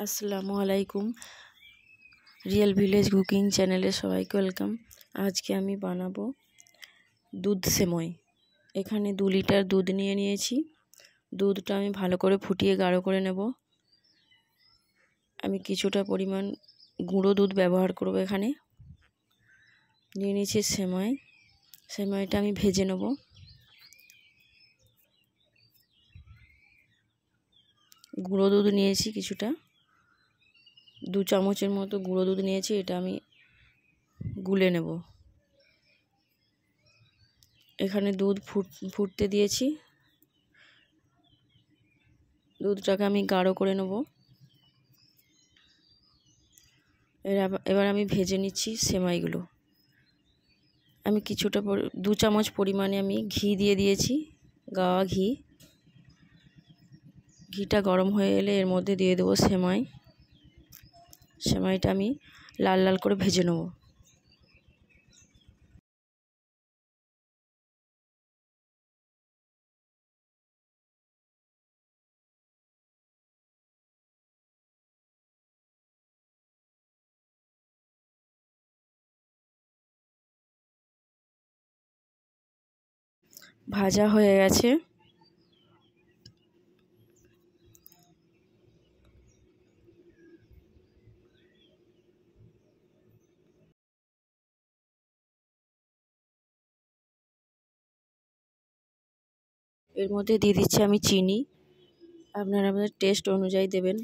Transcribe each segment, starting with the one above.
আসসালামু আলাইকুম। Real village cooking চ্যানেলে সবাইকে ওয়েলকাম। আজকে আমি বানাবো দুধ সেমই। এখানে 2 লিটার দুধ নিয়েছি। দুধটা আমি ভালো করে ফুটিয়ে গাঢ় করে নেব। আমি কিছুটা পরিমাণ গুঁড়ো দুধ ব্যবহার করব। এখানে নিয়ে নিয়েছি সেমাইটা আমি ভেজে নেব। গুঁড়ো দুধ নিয়েছি কিছুটা, 2 চামচের মতো গুঁড়ো দুধ নিয়েছি। এটা আমি গুলে নেব। এখানে দুধ ফুটতে দিয়েছি। দুধটাকে আমি গাঢ় করে নেব। এবার আমি ভেজে নিচ্ছি সেমাইগুলো। আমি কিছুটা 2 চামচ পরিমাণে আমি ঘি দিয়ে দিয়েছি, গাওয়া ঘি। ঘিটা গরম হয়ে এলে এর মধ্যে দিয়ে দেবো সেমাইটা আমি লাল লাল করে ভেজে নেব। ভাজা হয়ে গেছে। এর মধ্যে দিয়ে দিচ্ছি আমি চিনি। আপনারা আপনাদের টেস্ট অনুযায়ী দেবেন,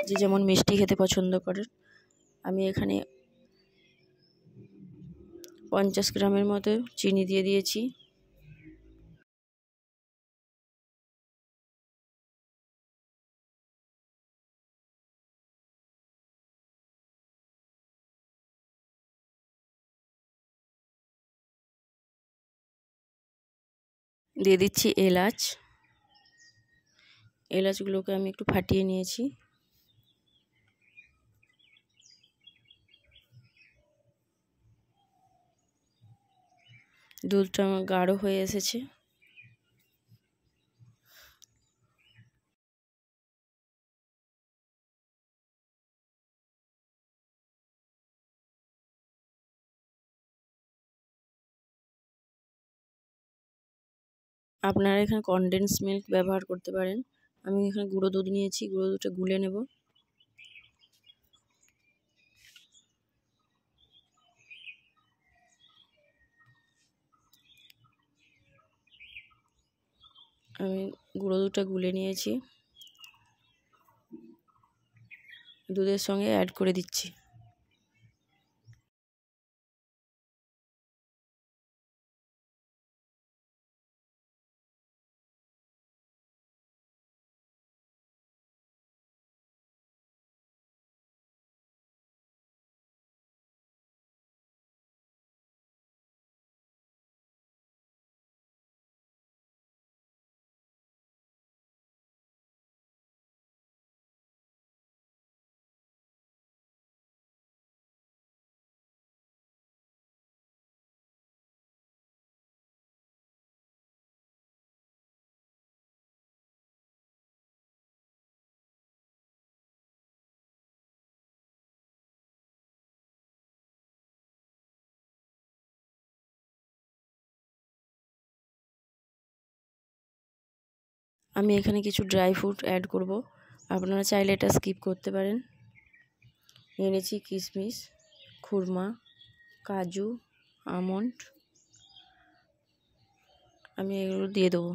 যে যেমন মিষ্টি খেতে পছন্দ করেন। আমি এখানে 50 গ্রামের মতো চিনি দিয়ে দিয়েছি। দিয়ে দিচ্ছি এলাচগুলোকে আমি একটু ফাটিয়ে নিয়েছি। দুধটা আমার গাঢ় হয়ে এসেছে। আপনারা এখানে কনডেন্স মিল্ক ব্যবহার করতে পারেন। আমি এখানে গুঁড়ো দুধ নিয়েছি, গুঁড়ো দুধটা গুলে নেব। আমি গুঁড়ো দুধটা গুলে নিয়েছি, দুধের সঙ্গে অ্যাড করে দিচ্ছি। আমি এখানে কিছু ড্রাই ফ্রুট অ্যাড করব। আপনারা চাইলে এটা স্কিপ করতে পারেন। এনেছি কিশমিশ, খুরমা, কাজু, আমন্ড। আমি এগুলো দিয়ে দেবো।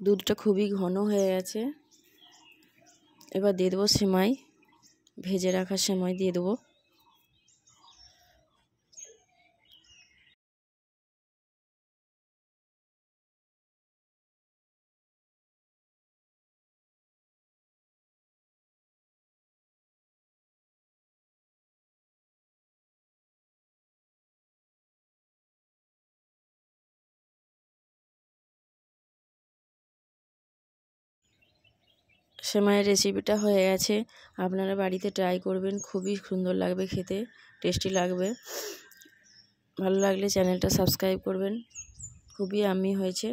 দুধটা খুবই ঘন হয়ে গেছে। এবার দিয়ে দেবো সেমাই, ভেজে রাখা সেমাই দিয়ে দেবো। সেমাইয়ের রেসিপিটা হয়ে গেছে। আপনারা বাড়িতে ট্রাই করবেন, খুবই সুন্দর লাগবে খেতে, টেস্টি লাগবে। ভালো লাগলে চ্যানেলটা সাবস্ক্রাইব করবেন। খুবই ইয়াম্মি হয়েছে।